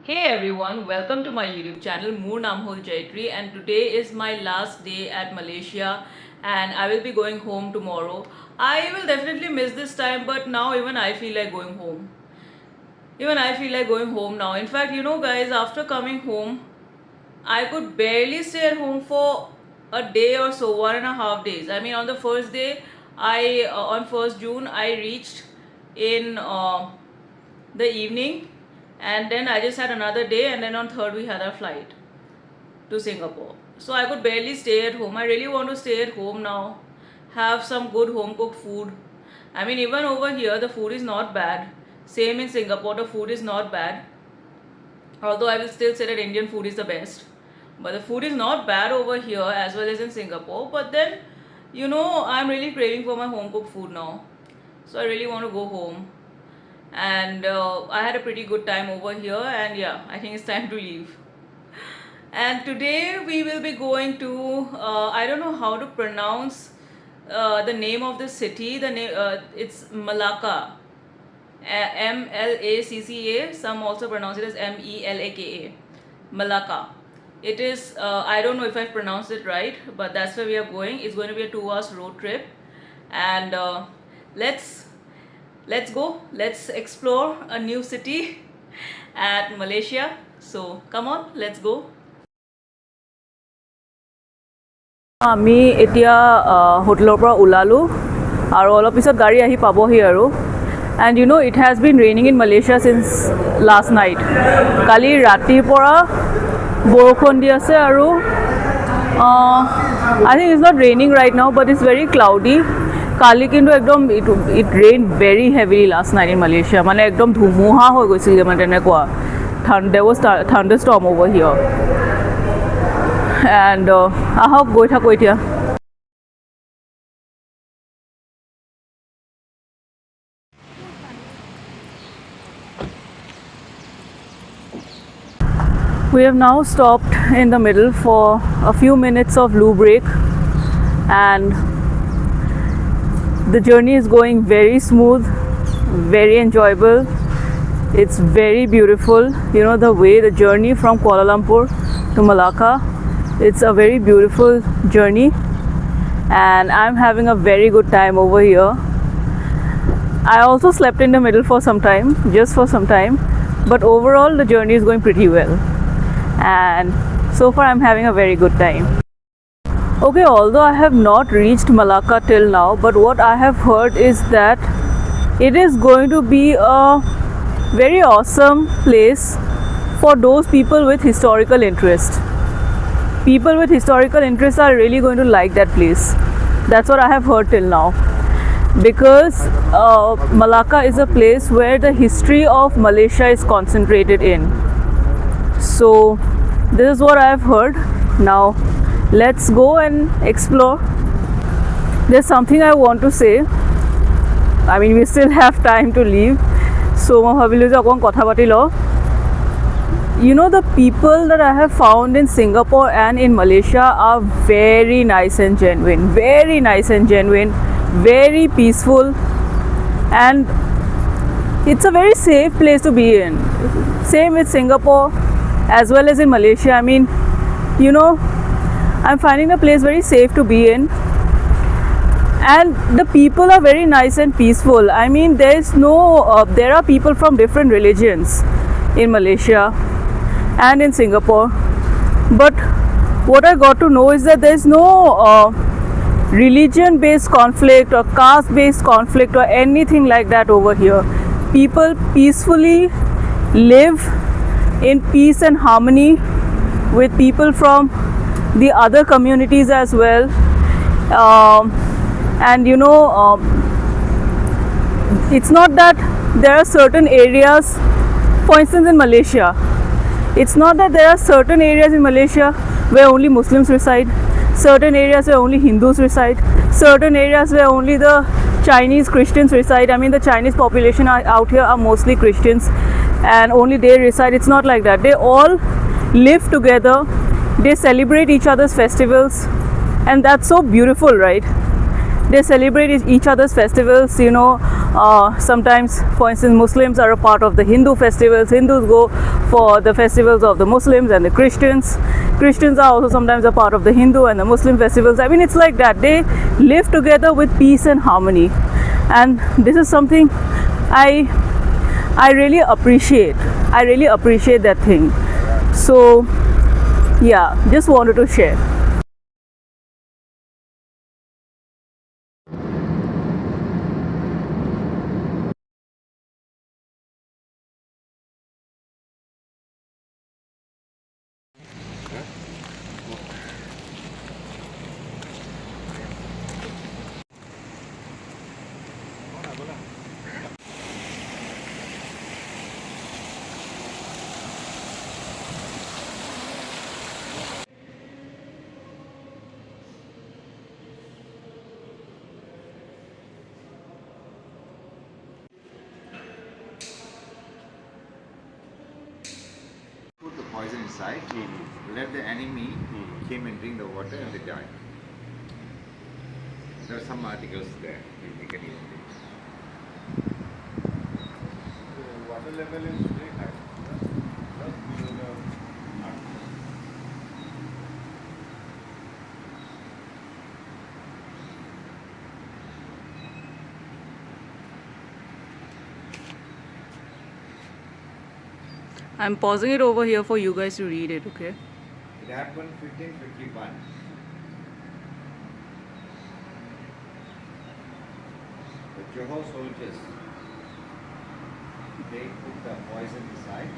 Hey everyone, welcome to my YouTube channel Moor Namhol Jaitri, and today is my last day at Malaysia and I will be going home tomorrow. I will definitely miss this time, but now even I feel like going home. Even I feel like going home now. In fact, guys, after coming home, I could barely stay at home for a day or so, 1.5 days. I mean, on the first day, on 1st June, I reached in the evening, and then I just had another day, and then on 3rd we had our flight to Singapore. So I could barely stay at home. I really want to stay at home now, have some good home cooked food. I mean, even over here the food is not bad. Same in Singapore, the food is not bad. Although I will still say that Indian food is the best. But the food is not bad over here as well as in Singapore. But then, I'm really craving for my home cooked food now. So I really want to go home. And I had a pretty good time over here, and yeah, I think it's time to leave. And today we will be going to I don't know how to pronounce the name of the city. The name it's Malacca, Malacca. Some also pronounce it as Melaka, Malacca. It is I don't know if I've pronounced it right, but that's where we are going. It's going to be a 2 hours road trip, and let's go. Let's explore a new city at Malaysia. So come on, let's go. আমি এতিয়া হোটেলৰ পৰা ওলালোঁ আৰু অলপ পিছত গাড়ী আহি পাবহি আৰু and it has been raining in Malaysia since last night. কালি ৰাতিৰ পৰা বৰষুণ দি আছে আৰু I think it's not raining right now but it's very cloudy. কালি কিন্তু একদম it rain very heavily last night in Malaysia, মানে একদম ধুমুহা হৈ গৈছিলে, মানে তেনেকুৱা there was thunder storm over here. And আহক গৈ থাকোঁ এতিয়া। We have now stopped in the middle for a few minutes of loo break, and the journey is going very smooth, very enjoyable. It's very beautiful. The way the journey from Kuala Lumpur to Malacca, it's a very beautiful journey, and I'm having a very good time over here. I also slept in the middle for some time, just for some time, but overall the journey is going pretty well, and so far I'm having a very good time. Okay, although I have not reached Malacca till now, but what I have heard is that it is going to be a very awesome place for those people with historical interest. People with historical interest are really going to like that place. That's what I have heard till now. Because Malacca is a place where the history of Malaysia is concentrated in. So this is what I have heard. Now let's go and explore. There's something I want to say. I mean, we still have time to leave. So I bhabilu je akon kotha pati lo. The people that I have found in Singapore and in Malaysia are very nice and genuine. Very nice and genuine. Very peaceful. And it's a very safe place to be in. Same with Singapore as well as in Malaysia. I mean, I'm finding the place very safe to be in. And the people are very nice and peaceful. I mean, there are people from different religions in Malaysia and in Singapore. But what I got to know is that there's no religion-based conflict or caste-based conflict or anything like that over here. People peacefully live in peace and harmony with people from the other communities as well. And it's not that there are certain areas, for instance in Malaysia, it's not that there are certain areas in Malaysia where only Muslims reside, certain areas where only Hindus reside, certain areas where only the Chinese Christians reside. I mean, the Chinese population out here are mostly Christians and only they reside. It's not like that. They all live together, they celebrate each other's festivals, and that's so beautiful, right? They celebrate each other's festivals, Sometimes, for instance, Muslims are a part of the Hindu festivals. Hindus go for the festivals of the Muslims and the Christians. Christians are also sometimes a part of the Hindu and the Muslim festivals. I mean, it's like that. They live together with peace and harmony. And this is something I really appreciate. I really appreciate that thing. So, yeah, just wanted to share. Put the poison inside, let the enemy came and drink the water and they died. There are some articles there, you can even read. The water level is very high. Just below the mark. I'm pausing it over here for you guys to read it, okay? It happened 1551. The Johor soldiers, they put the poison inside.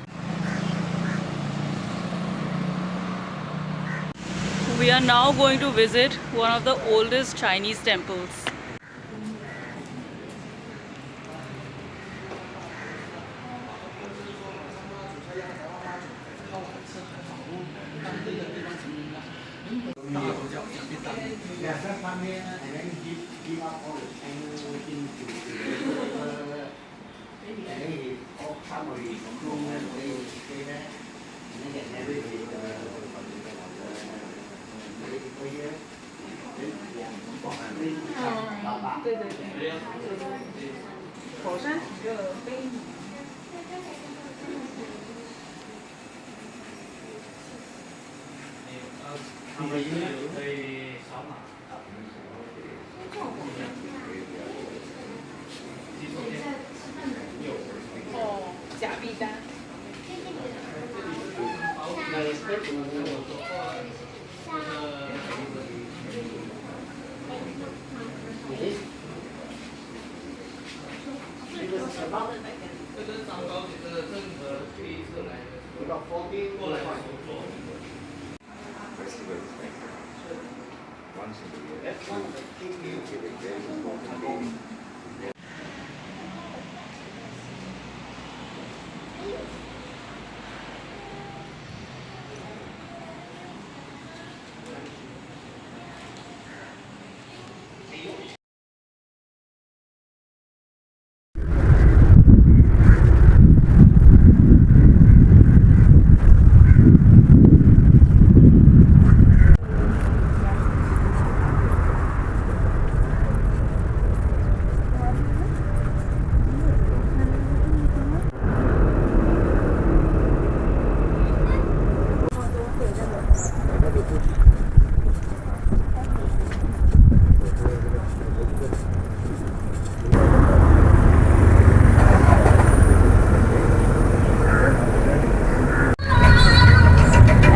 We are now going to visit one of the oldest Chinese temples. Festival is like that. Once in a year, you give a very important day.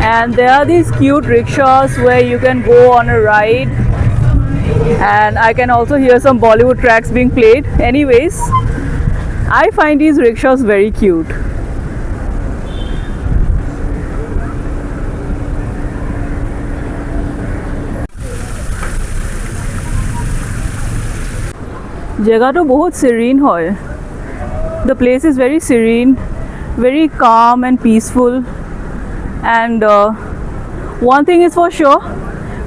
And there are these cute rickshaws where you can go on a ride, and I can also hear some Bollywood tracks being played. Anyways, I find these rickshaws very cute. जगह तो बहुत serene है. The place is very serene, very calm and peaceful. And one thing is for sure,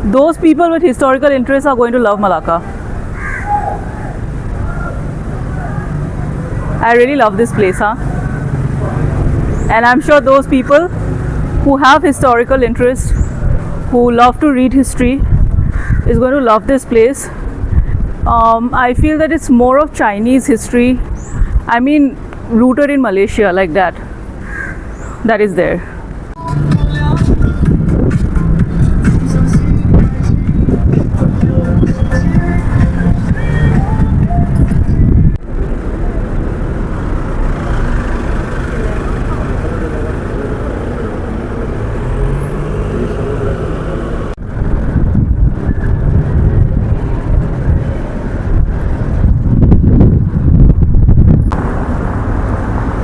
those people with historical interests are going to love Malacca. I really love this place, huh? And I'm sure those people who have historical interest, who love to read history, is going to love this place. I feel that it's more of Chinese history. I mean, rooted in Malaysia, like that. That is there.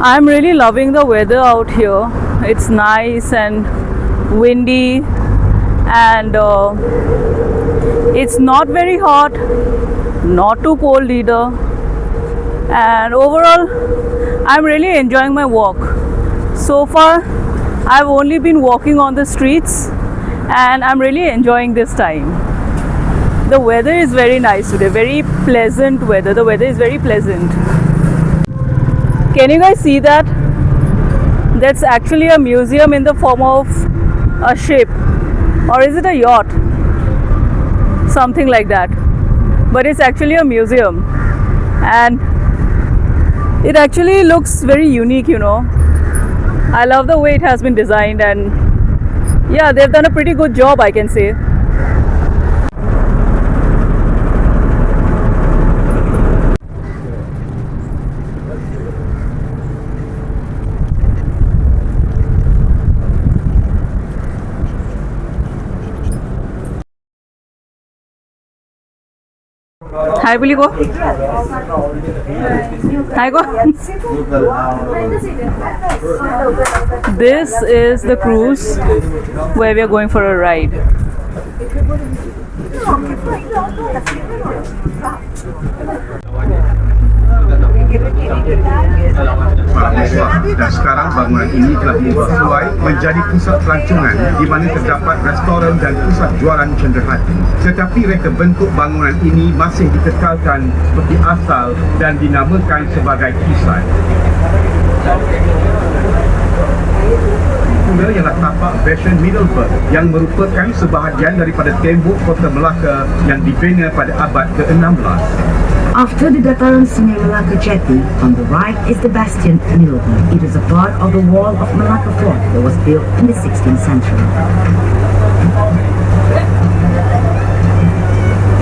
I'm really loving the weather out here. It's nice and windy, and it's not very hot, not too cold either. And overall, I'm really enjoying my walk. So far, I've only been walking on the streets, and I'm really enjoying this time. The weather is very nice today, very pleasant weather. The weather is very pleasant. Can you guys see that? That's actually a museum in the form of a ship, or is it a yacht? Something like that. But it's actually a museum, and it actually looks very unique, you know. I love the way it has been designed, and yeah, they've done a pretty good job, I can say. Hi, Billy, go. Hi, go. This is the cruise where we are going for a ride. Dan sekarang bangunan ini telah diubah sesuai menjadi pusat pelancongan di mana terdapat restoran dan pusat jualan cenderahati. Tetapi reka bentuk bangunan ini masih dikekalkan seperti asal dan dinamakan sebagai kisai. Pula ialah tapak Bastion Middelburg yang merupakan sebahagian daripada tembok kota Melaka yang dibina pada abad ke-16. After the dataran Sungai Melaka Jetty, on the right is the Bastion Middelburg. It is a part of the wall of Melaka Fort that was built in the 16th century.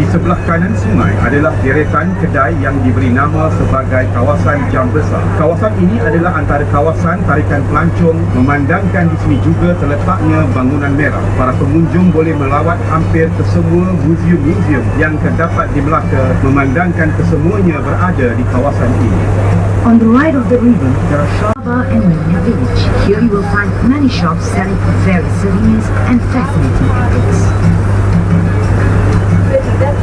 Di sebelah kanan sungai adalah deretan kedai yang diberi nama sebagai kawasan Jam Besar. Kawasan ini adalah antara kawasan tarikan pelancong. Memandangkan di sini juga terletaknya bangunan merah. Para pengunjung boleh melawat hampir kesemua muzium-muzium yang terdapat di Melaka, memandangkan kesemuanya berada di kawasan ini. On the right of the river, there are Shaba and Minya village. Here you will find many shops selling various souvenirs and fascinating antiques.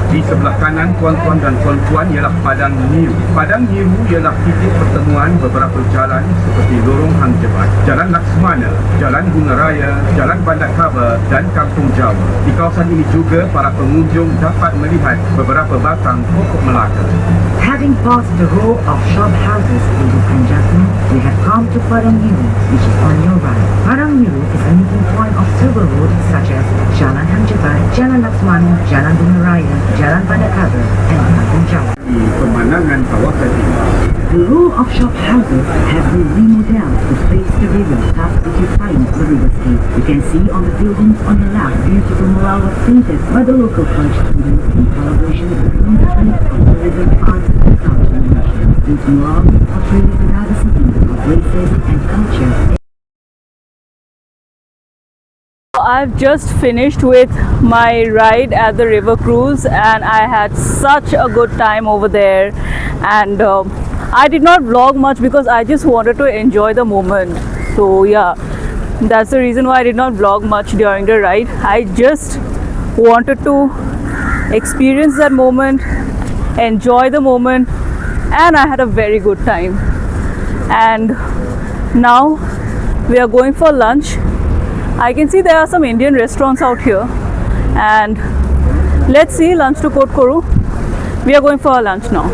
Di sebelah kanan tuan-tuan dan puan-puan ialah Padang Niru. Padang Niru ialah titik pertemuan beberapa jalan seperti Lorong Hang Jebat, Jalan Laksmana, Jalan Bunga Raya, Jalan Bandar Kaba dan Kampung Jawa. Di kawasan ini juga para pengunjung dapat melihat beberapa batang pokok Melaka. Having passed the row of shop houses, ladies and gentlemen, we have come to Padang Niru, which is on your right. Padang Niru is a meeting point of several roads such as Jalan Hang Jebat, Jalan Laksmana, Jalan Bunga Raya, Jalan Bandar Kaba, and Kampung Jawa. Di pemandangan kawasan ini, the row of shop houses have been remodeled to face the river, thus beautifying the riverscape. You can see on the buildings on the left beautiful murals painted by the local French students in collaboration with the Ministry of Tourism, Arts and Culture. These murals portray the diversity of races and cultures. I've just finished with my ride at the river cruise, and I had such a good time over there. And I did not vlog much because I just wanted to enjoy the moment. So yeah, that's the reason why I did not vlog much during the ride. I just wanted to experience that moment, enjoy the moment, and I had a very good time. And now we are going for lunch. I can see there are some Indian restaurants out here, and let's see, lunch to Kot Koru. We are going for our lunch now.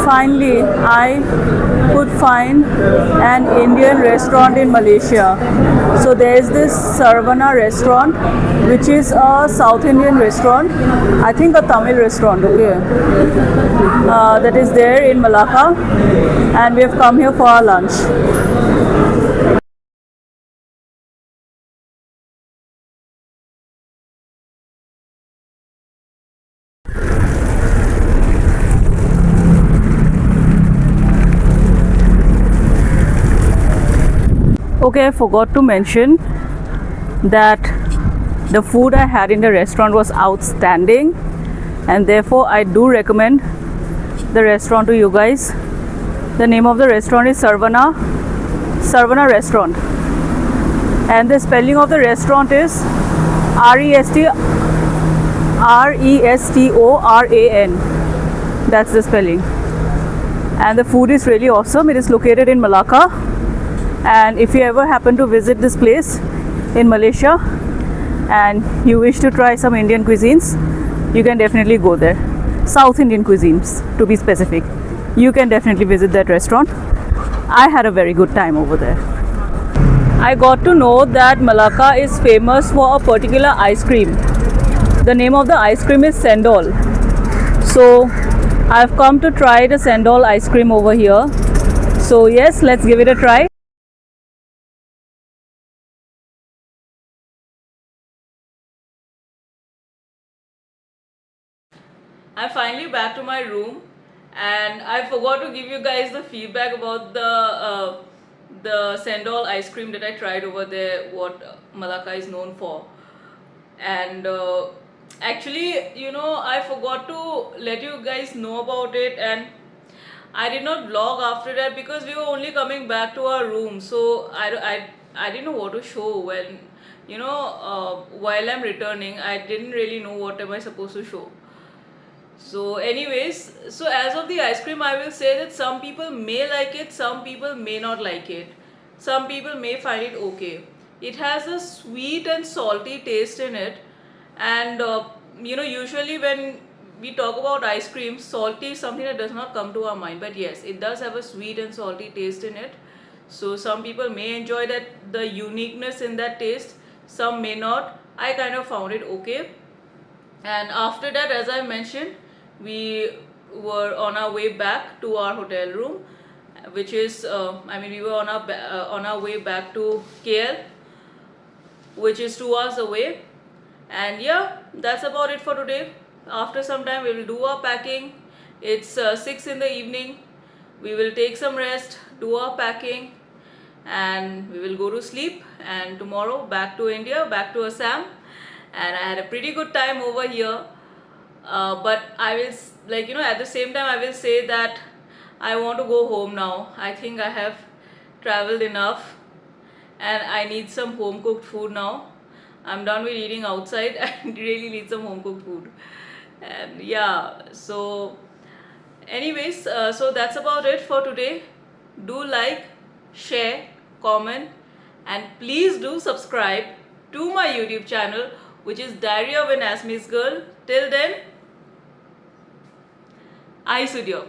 Finally, I could find an Indian restaurant in Malaysia. So there is this Sarvana restaurant, which is a South Indian restaurant. I think a Tamil restaurant. Okay, that is there in Malacca, and we have come here for our lunch. Okay, I forgot to mention that the food I had in the restaurant was outstanding, and therefore I do recommend the restaurant to you guys. The name of the restaurant is Sarvana Restaurant, and the spelling of the restaurant is Restoran. That's the spelling. And the food is really awesome. It is located in Malacca. And if you ever happen to visit this place in Malaysia and you wish to try some Indian cuisines, you can definitely go there. South Indian cuisines, to be specific. You can definitely visit that restaurant. I had a very good time over there. I got to know that Malacca is famous for a particular ice cream. The name of the ice cream is Sendol. So I've come to try the Sendol ice cream over here. So yes, let's give it a try. I'm finally back to my room, and I forgot to give you guys the feedback about the Sendol ice cream that I tried over there, what Malacca is known for. And actually, I forgot to let you guys know about it, and I did not vlog after that because we were only coming back to our room, so I didn't know what to show when, while I'm returning. I didn't really know what am I supposed to show. So anyways, so as of the ice cream, I will say that some people may like it, some people may not like it, some people may find it okay. It has a sweet and salty taste in it, and usually when we talk about ice cream, salty is something that does not come to our mind, but yes, it does have a sweet and salty taste in it. So some people may enjoy the uniqueness in that taste, some may not. I kind of found it okay. And after that, as I mentioned, we were on our way back to our hotel room, which is we were on our way back to KL, which is 2 hours away. And yeah, that's about it for today. After some time, we will do our packing. It's 6 in the evening. We will take some rest, do our packing, and we will go to sleep. And tomorrow, back to India, back to Assam. And I had a pretty good time over here, but I will, at the same time, I will say that I want to go home now. I think I have traveled enough, and I need some home cooked food now. I'm done with eating outside. I really need some home cooked food. And yeah, so anyways, so that's about it for today. Do like, share, comment, and please do subscribe to my YouTube channel, which is Diary of an Assamese Girl. Till then, I Sudyok.